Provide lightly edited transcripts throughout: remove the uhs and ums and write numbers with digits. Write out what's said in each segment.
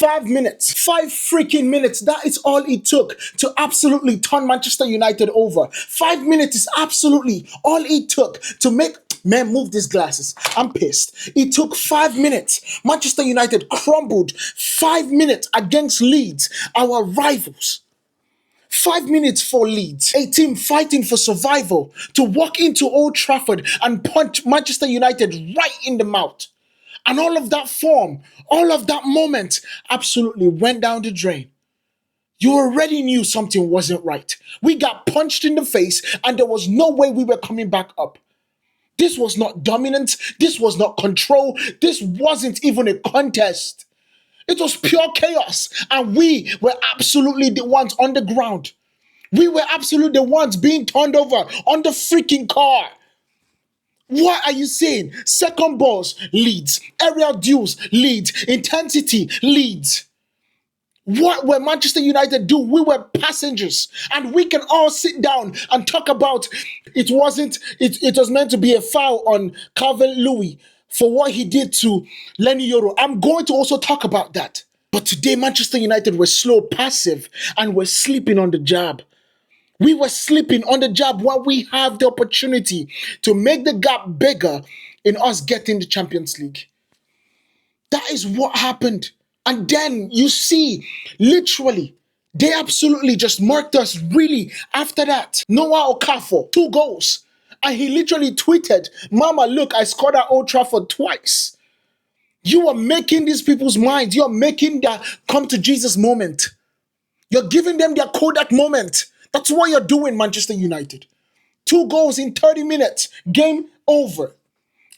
5 minutes, 5 freaking minutes. That is all it took to absolutely turn Manchester United over. 5 minutes is absolutely all it took to make. Man, move these glasses. I'm pissed. It took 5 minutes. Manchester United crumbled. 5 minutes against Leeds, our rivals. 5 minutes for Leeds, a team fighting for survival, to walk into Old Trafford and punch Manchester United right in the mouth. And all of that form, all of that moment absolutely went down the drain. You already knew something wasn't right. We got punched in the face and there was no way we were coming back up. This was not dominance. This was not control. This wasn't even a contest. It was pure chaos. And we were absolutely the ones on the ground. We were absolutely the ones being turned over on the freaking car. What are you saying? Second balls, Leeds. Aerial duels, Leeds. Intensity, Leeds. What were Manchester United do? We were passengers, and we can all sit down and talk about it was meant to be a foul on Calvin Louis for what he did to Lenny Yoro. I'm going to also talk about that. But today, Manchester United were slow, passive, and were sleeping on the job. We were sleeping on the job while we have the opportunity to make the gap bigger in us getting the Champions League. That is what happened. And then you see, literally, they absolutely just marked us really after that. Noah Okafor, 2 goals. And he literally tweeted, "Mama, look, I scored at Old Trafford twice." You are making these people's minds. You are making their come to Jesus moment. You're giving them their Kodak moment. That's what you're doing, Manchester United. 2 goals in 30 minutes. Game over.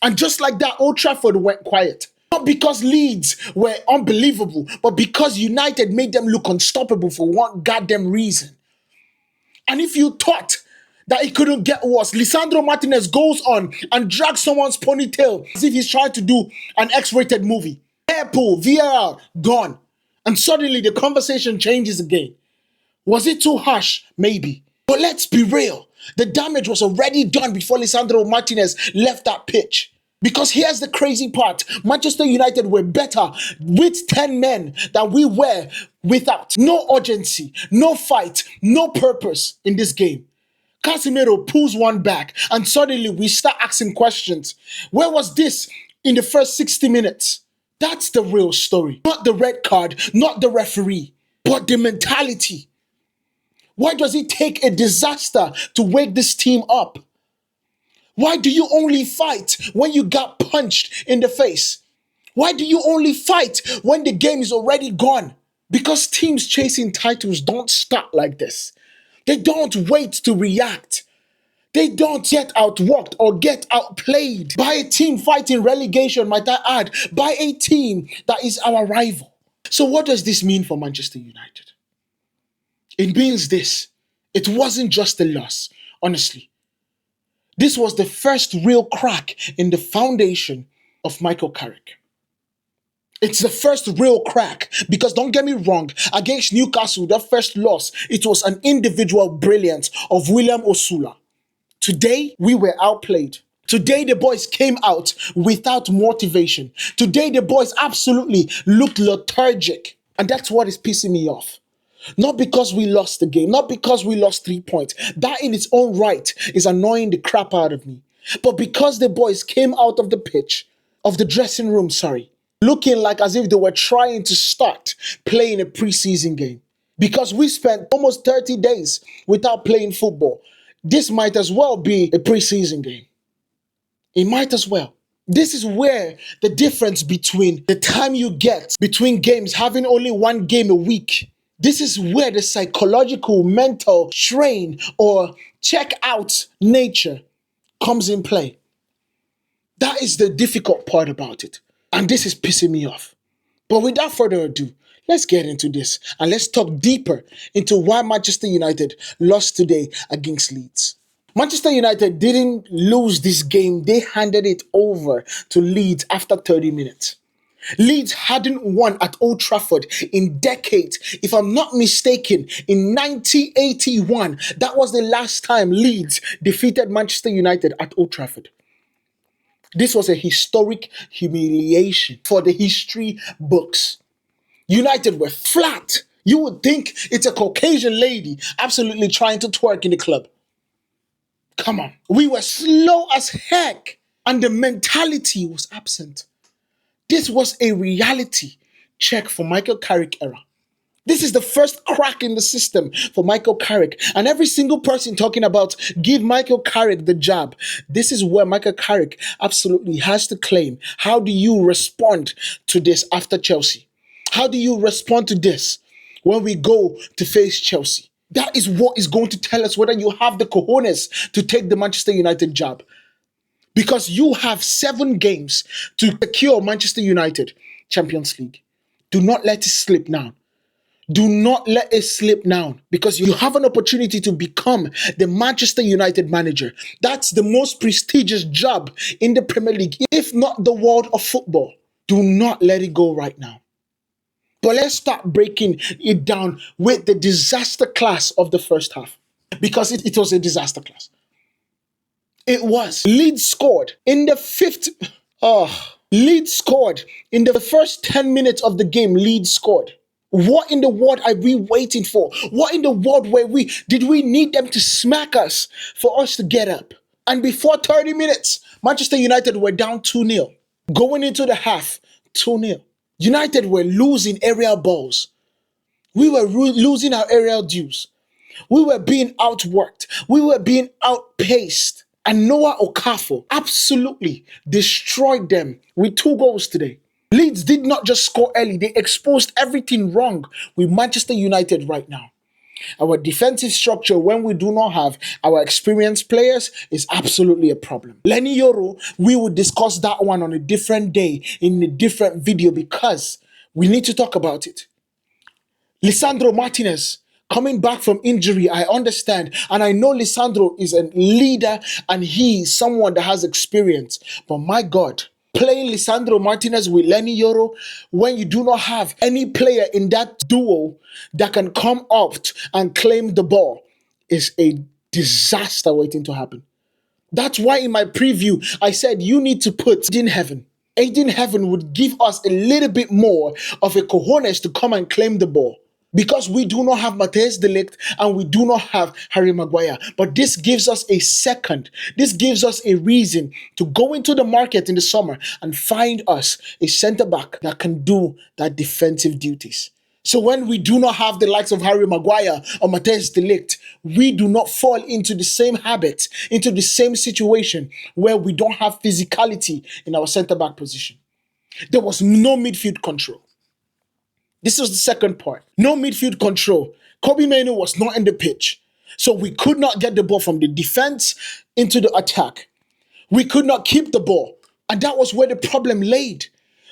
And just like that, Old Trafford went quiet. Not because Leeds were unbelievable, but because United made them look unstoppable for one goddamn reason. And if you thought that it couldn't get worse, Lisandro Martínez goes on and drags someone's ponytail as if he's trying to do an X-rated movie. Airpool, VAR, gone. And suddenly the conversation changes again. Was it too harsh? Maybe. But let's be real. The damage was already done before Lisandro Martínez left that pitch. Because here's the crazy part. Manchester United were better with 10 men than we were without. No urgency, no fight, no purpose in this game. Casemiro pulls one back and suddenly we start asking questions. Where was this in the first 60 minutes? That's the real story. Not the red card, not the referee, but the mentality. Why does it take a disaster to wake this team up? Why do you only fight when you got punched in the face? Why do you only fight when the game is already gone? Because teams chasing titles don't start like this. They don't wait to react. They don't get outworked or get outplayed by a team fighting relegation, might I add, by a team that is our rival. So what does this mean for Manchester United? It means this. It wasn't just a loss, honestly. This was the first real crack in the foundation of Michael Carrick. It's the first real crack because don't get me wrong, against Newcastle, the first loss, it was an individual brilliance of William Osula. Today, we were outplayed. Today, the boys came out without motivation. Today, the boys absolutely looked lethargic. And that's what is pissing me off. Not because we lost the game, not because we lost 3 points. That in its own right is annoying the crap out of me. But because the boys came out of the pitch, of the dressing room, looking like as if they were trying to start playing a preseason game. Because we spent almost 30 days without playing football. This might as well be a preseason game. It might as well. This is where the difference between the time you get between games, having only 1 game a week, this is where the psychological, mental strain or check out nature comes in play. That is the difficult part about it. And this is pissing me off. But without further ado, let's get into this and let's talk deeper into why Manchester United lost today against Leeds. Manchester United didn't lose this game. They handed it over to Leeds after 30 minutes. Leeds hadn't won at Old Trafford in decades. If I'm not mistaken, in 1981, that was the last time Leeds defeated Manchester United at Old Trafford. This was a historic humiliation for the history books. United were flat. You would think it's a Caucasian lady absolutely trying to twerk in the club. Come on. We were slow as heck, and the mentality was absent. This was a reality check for Michael Carrick era. This is the first crack in the system for Michael Carrick. And every single person talking about give Michael Carrick the job. This is where Michael Carrick absolutely has to claim. How do you respond to this after Chelsea? How do you respond to this when we go to face Chelsea? That is what is going to tell us whether you have the cojones to take the Manchester United job. Because you have 7 games to secure Manchester United Champions League. Do not let it slip now. Do not let it slip now, because you have an opportunity to become the Manchester United manager. That's the most prestigious job in the Premier League, if not the world of football. Do not let it go right now. But let's start breaking it down with the disaster class of the first half, because it was a disaster class. It was. Leeds scored in the fifth. Leeds scored in the first 10 minutes of the game. Leeds scored. What in the world are we waiting for? What in the world did we need them to smack us for us to get up? And before 30 minutes, Manchester United were down 2-0. Going into the half, 2-0. United were losing aerial balls. We were losing our aerial dues. We were being outworked. We were being outpaced. And Noah Okafor absolutely destroyed them with 2 goals today. Leeds did not just score early, they exposed everything wrong with Manchester United right now. Our defensive structure, when we do not have our experienced players, is absolutely a problem. Lenny Yoro, we will discuss that one on a different day in a different video, because we need to talk about it. Lisandro Martínez, coming back from injury, I understand. And I know Lisandro is a leader and he is someone that has experience. But my God, playing Lisandro Martínez with Lenny Yoro when you do not have any player in that duo that can come up and claim the ball is a disaster waiting to happen. That's why in my preview, I said you need to put Aiden Heaven. Aiden Heaven would give us a little bit more of a cojones to come and claim the ball. Because we do not have Matthijs de Ligt and we do not have Harry Maguire. But this gives us a second. This gives us a reason to go into the market in the summer and find us a centre-back that can do that defensive duties. So when we do not have the likes of Harry Maguire or Matthijs de Ligt, we do not fall into the same habit, into the same situation where we don't have physicality in our centre-back position. There was no midfield control. This was the second part. No midfield control. Kobbie Mainoo was not in the pitch. So we could not get the ball from the defense into the attack. We could not keep the ball. And that was where the problem laid.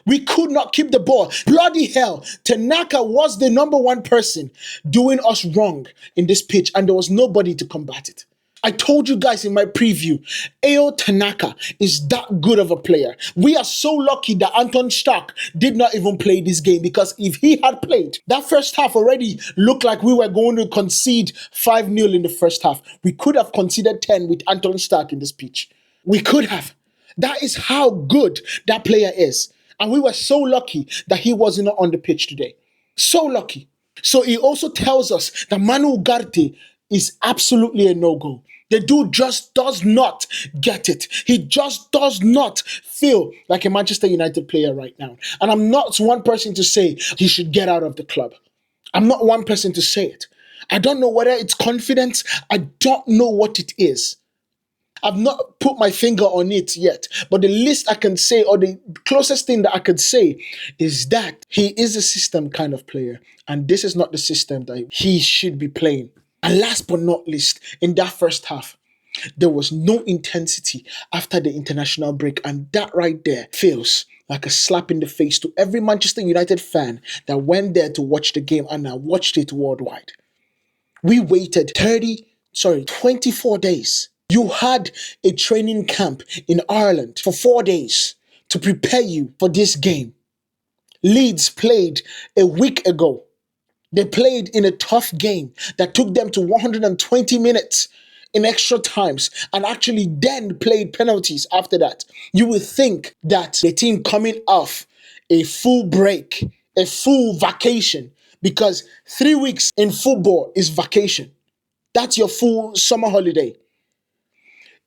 We could not keep the ball. Bloody hell. Tanaka was the number 1 person doing us wrong in this pitch, and there was nobody to combat it. I told you guys in my preview, Ao Tanaka is that good of a player. We are so lucky that Anton Stark did not even play this game, because if he had played, that first half already looked like we were going to concede 5-0 in the first half. We could have conceded 10 with Anton Stark in this pitch. We could have. That is how good that player is. And we were so lucky that he wasn't on the pitch today. So lucky. So he also tells us that Manu Ugarte is absolutely a no-go. The dude just does not get it. He just does not feel like a Manchester United player right now. And I'm not one person to say he should get out of the club. I'm not one person to say it. I don't know whether it's confidence. I don't know what it is. I've not put my finger on it yet. But the least I can say, or the closest thing that I could say, is that he is a system kind of player. And this is not the system that he should be playing. And last but not least, in that first half, there was no intensity after the international break. And that right there feels like a slap in the face to every Manchester United fan that went there to watch the game and now watched it worldwide. We waited 24 days. You had a training camp in Ireland for 4 days to prepare you for this game. Leeds played a week ago. They played in a tough game that took them to 120 minutes in extra times and actually then played penalties after that. You would think that the team coming off a full break a full vacation, because 3 weeks in football is vacation. That's your full summer holiday.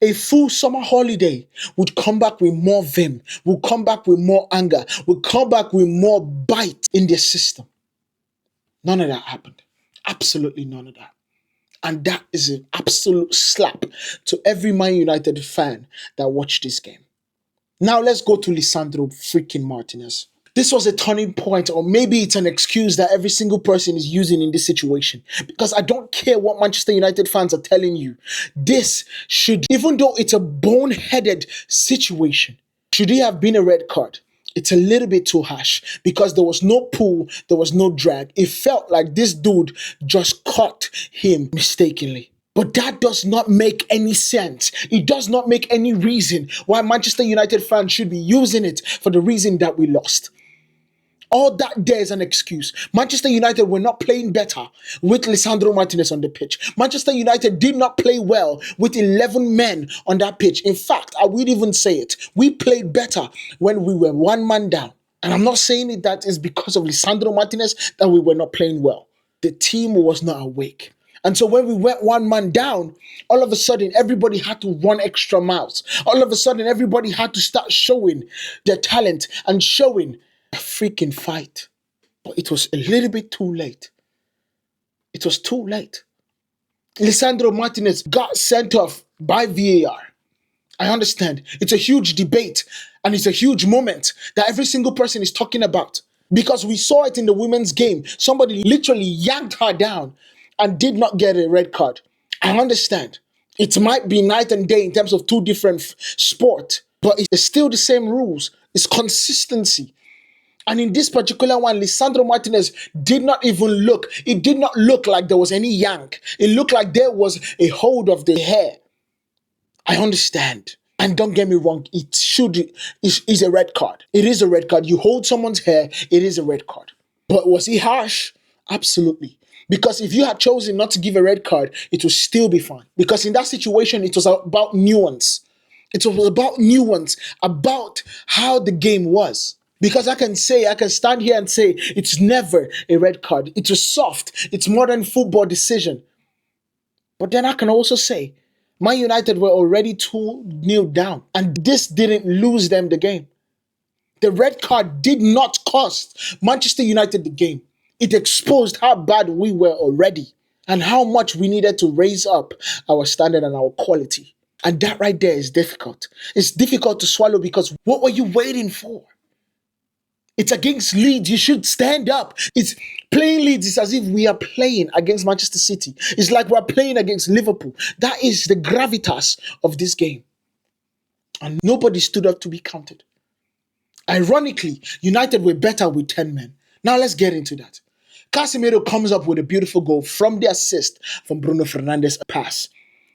A full summer holiday would come back with more vim, will come back with more anger, will come back with more bite in their system. None of that happened. Absolutely none of that. And that is an absolute slap to every Man United fan that watched this game. Now let's go to Lisandro freaking Martinez. This was a turning point, or maybe it's an excuse that every single person is using in this situation. Because I don't care what Manchester United fans are telling you. This should, even though it's a boneheaded situation, should it have been a red card? It's a little bit too harsh because there was no pull, there was no drag. It felt like this dude just caught him mistakenly. But that does not make any sense. It does not make any reason why Manchester United fans should be using it for the reason that we lost. All that there is an excuse. Manchester United were not playing better with Lisandro Martínez on the pitch. Manchester United did not play well with 11 men on that pitch. In fact, I would even say it. We played better when we were one man down. And I'm not saying it that is because of Lisandro Martínez that we were not playing well. The team was not awake. And so when we went one man down, all of a sudden, everybody had to run extra miles. All of a sudden, everybody had to start showing their talent and showing a freaking fight. But it was a little bit too late. It was too late. Lisandro Martínez got sent off by VAR. I understand. It's a huge debate and it's a huge moment that every single person is talking about. Because we saw it in the women's game. Somebody literally yanked her down and did not get a red card. I understand. It might be night and day in terms of two different sports, but it's still the same rules. It's consistency. And in this particular one, Lisandro Martínez did not even look. It did not look like there was any yank. It looked like there was a hold of the hair. I understand. And don't get me wrong, it's a red card. It is a red card. You hold someone's hair, it is a red card. But was he harsh? Absolutely. Because if you had chosen not to give a red card, it would still be fine. Because in that situation, it was about nuance. It was about nuance, about how the game was. Because I can stand here and say, it's never a red card. It was soft. It's modern football decision. But then I can also say, Man United were already 2-0 down. And this didn't lose them the game. The red card did not cost Manchester United the game. It exposed how bad we were already and how much we needed to raise up our standard and our quality. And that right there is difficult. It's difficult to swallow because what were you waiting for? It's against Leeds. You should stand up. It's playing Leeds is as if we are playing against Manchester City. It's like we're playing against Liverpool. That is the gravitas of this game. And nobody stood up to be counted. Ironically, United were better with 10 men. Now let's get into that. Casemiro comes up with a beautiful goal from the assist from Bruno Fernandes' pass.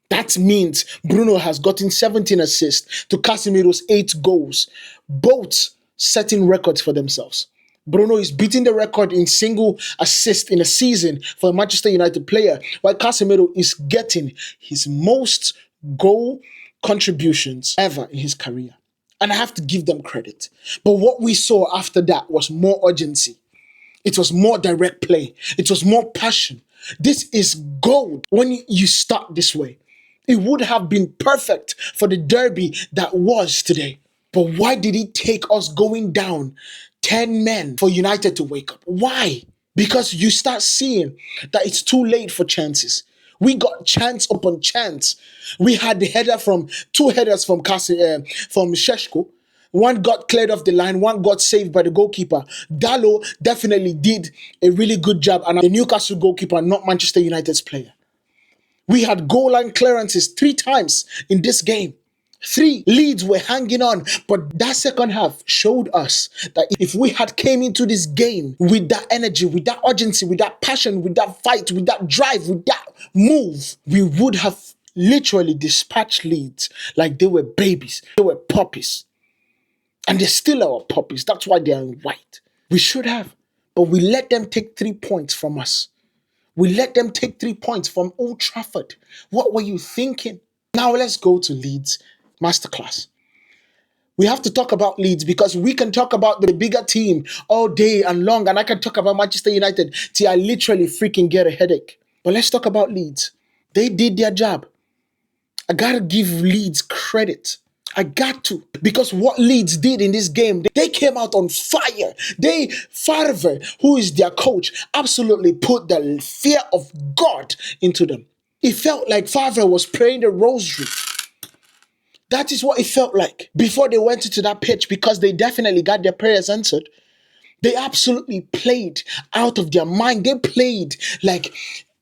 That means Bruno has gotten 17 assists to Casemiro's 8 goals, both setting records for themselves. Bruno is beating the record in single assist in a season for a Manchester United player, while Casemiro is getting his most goal contributions ever in his career. And I have to give them credit. But what we saw after that was more urgency. It was more direct play. It was more passion. This is gold when you start this way. It would have been perfect for the derby that was today. But why did it take us going down 10 men for United to wake up? Why? Because you start seeing that it's too late for chances. We got chance upon chance. We had the header from two headers from Šeško. One got cleared off the line, one got saved by the goalkeeper. Dalot definitely did a really good job, and the Newcastle goalkeeper, not Manchester United's player. We had goal line clearances 3 times in this game. 3 Leeds were hanging on, but that second half showed us that if we had came into this game with that energy, with that urgency, with that passion, with that fight, with that drive, with that move, we would have literally dispatched Leeds like they were babies, they were puppies. And they're still our puppies. That's why they're in white. We should have, but we let them take 3 points from us. We let them take 3 points from Old Trafford. What were you thinking? Now let's go to Leeds Masterclass. We have to talk about Leeds because we can talk about the bigger team all day and long, and I can talk about Manchester United till I literally freaking get a headache. But let's talk about Leeds. They did their job. I gotta give Leeds credit. I got to. Because what Leeds did in this game, they came out on fire. Favre, who is their coach, absolutely put the fear of God into them. It felt like Favre was praying the rosary. That is what it felt like before they went into that pitch, because they definitely got their prayers answered. They absolutely played out of their mind. They played like,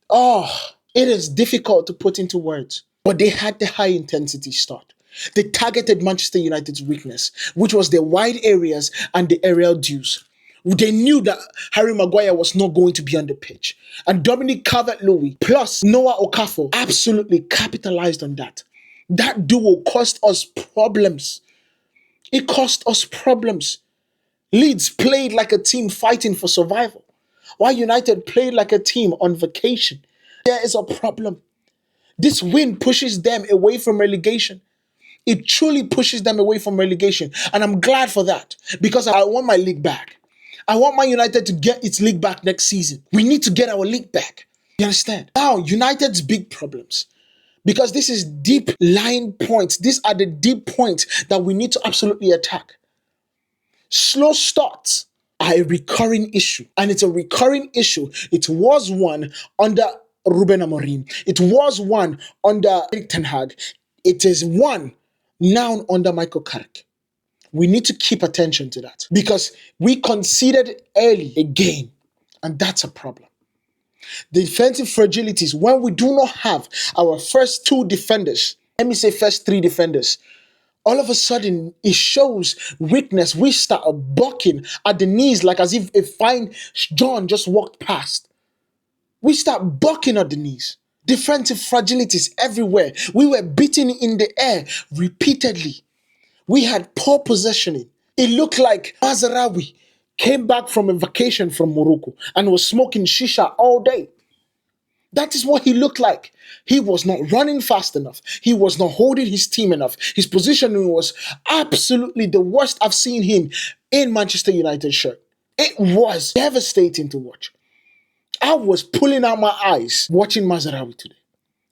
oh, it is difficult to put into words. But they had the high intensity start. They targeted Manchester United's weakness, which was their wide areas and the aerial duels. They knew that Harry Maguire was not going to be on the pitch. And Dominic Calvert-Lewin plus Noah Okafor absolutely capitalized on that. That duo cost us problems. It cost us problems. Leeds played like a team fighting for survival, while United played like a team on vacation. There is a problem. This win pushes them away from relegation. It truly pushes them away from relegation. And I'm glad for that, because I want my league back. I want Man United to get its league back next season. We need to get our league back. You understand? Now, United's big problems. Because this is deep lying points. These are the deep points that we need to absolutely attack. Slow starts are a recurring issue. And it's a recurring issue. It was one under Ruben Amorim. It was one under Erik ten Hag. It is one now under Michael Carrick. We need to keep attention to that, because we conceded early again, and that's a problem. The defensive fragilities, when we do not have our first two defenders, let me say first three defenders, all of a sudden it shows weakness. We start bucking at the knees like as if a fine John just walked past. We start bucking at the knees. Defensive fragilities everywhere. We were beaten in the air repeatedly. We had poor positioning. It looked like Mazarawi came back from a vacation from Morocco and was smoking shisha all day. That is what he looked like. He was not running fast enough. He was not holding his team enough. His positioning was absolutely the worst I've seen him in Manchester United shirt. It was devastating to watch. I was pulling out my eyes watching Mazarawi today.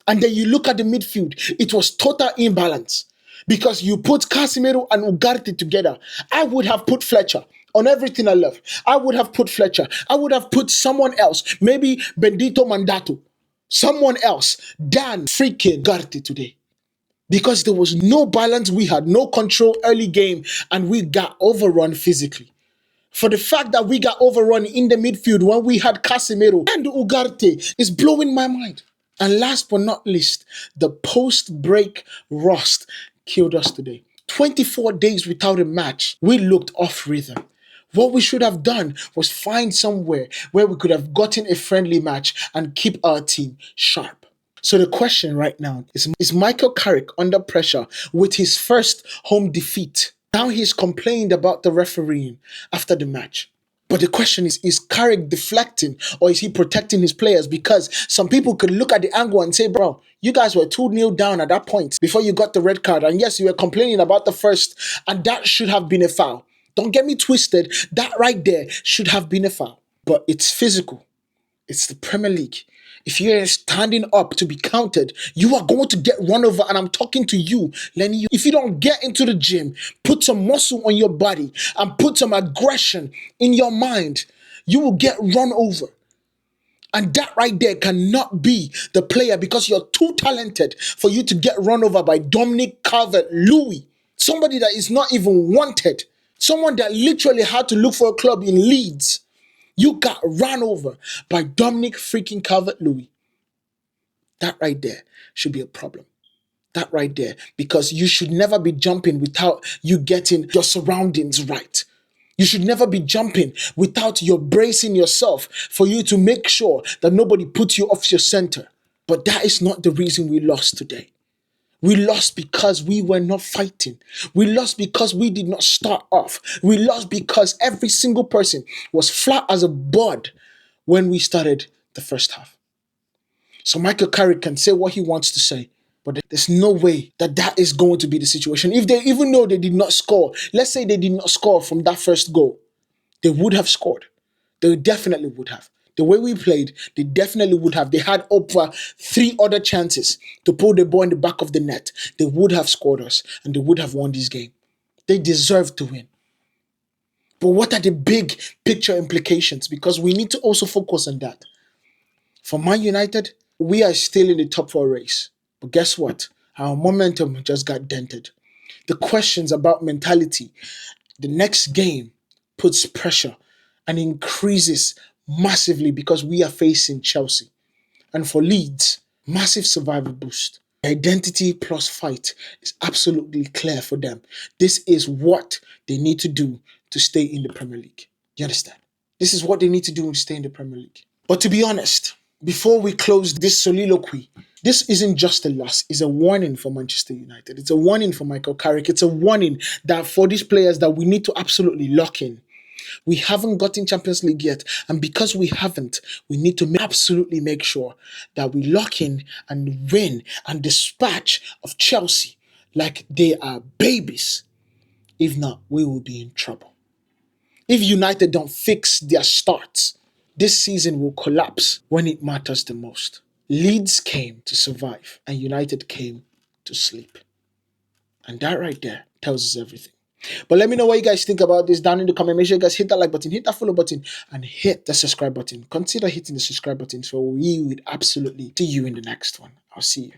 And then you look at the midfield, it was total imbalance. Because you put Casemiro and Ugarte together. I would have put Fletcher on everything I love. I would have put Fletcher. I would have put someone else, maybe Bendito Mandato, someone else than freaking Ugarte today. Because there was no balance, we had no control early game, and we got overrun physically. For the fact that we got overrun in the midfield when we had Casemiro and Ugarte is blowing my mind. And last but not least, the post-break rust killed us today. 24 days without a match, we looked off rhythm. What we should have done was find somewhere where we could have gotten a friendly match and keep our team sharp. So the question right now is Michael Carrick under pressure with his first home defeat? Now he's complained about the refereeing after the match. But the question is Carrick deflecting or is he protecting his players? Because some people could look at the angle and say, bro, you guys were 2-0 down at that point before you got the red card. And yes, you were complaining about the first, and that should have been a foul. Don't get me twisted. That right there should have been a foul. But it's physical. It's the Premier League. If you're standing up to be counted, you are going to get run over. And I'm talking to you, Lenny. If you don't get into the gym, put some muscle on your body and put some aggression in your mind, you will get run over. And that right there cannot be the player, because you're too talented for you to get run over by Dominic Calvert-Lewin. Somebody that is not even wanted. Someone that literally had to look for a club in Leeds. You got run over by Dominic freaking Calvert-Lewin. That right there should be a problem. That right there. Because you should never be jumping without you getting your surroundings right. You should never be jumping without you bracing yourself for you to make sure that nobody puts you off your center. But that is not the reason we lost today. We lost because we were not fighting. We lost because we did not start off. We lost because every single person was flat as a board when we started the first half. So Michael Carrick can say what he wants to say. But there's no way that that is going to be the situation. If they, even though they did not score, let's say they did not score from that first goal, they would have scored. They definitely would have. The way we played, they definitely would have. They had over 3 other chances to put the ball in the back of the net. They would have scored us and they would have won this game. They deserve to win. But what are the big picture implications? Because we need to also focus on that. For Man United, we are still in the top 4 race. But guess what? Our momentum just got dented. The questions about mentality, the next game puts pressure and increases massively because we are facing Chelsea. And for Leeds, massive survival boost. Identity plus fight is absolutely clear for them. This is what they need to do to stay in the Premier League. You understand? This is what they need to do to stay in the Premier League. But to be honest, before we close this soliloquy, this isn't just a loss, it's a warning for Manchester United. It's a warning for Michael Carrick. It's a warning that for these players that we need to absolutely lock in. We haven't gotten Champions League yet, and because we haven't, we need to absolutely make sure that we lock in and win and dispatch of Chelsea like they are babies. If not, we will be in trouble. If United don't fix their starts, this season will collapse when it matters the most. Leeds came to survive and United came to sleep. And that right there tells us everything. But let me know what you guys think about this down in the comment. Make sure you guys hit that like button, hit that follow button, and hit the subscribe button. Consider hitting the subscribe button so we would absolutely see you in the next one. I'll see you.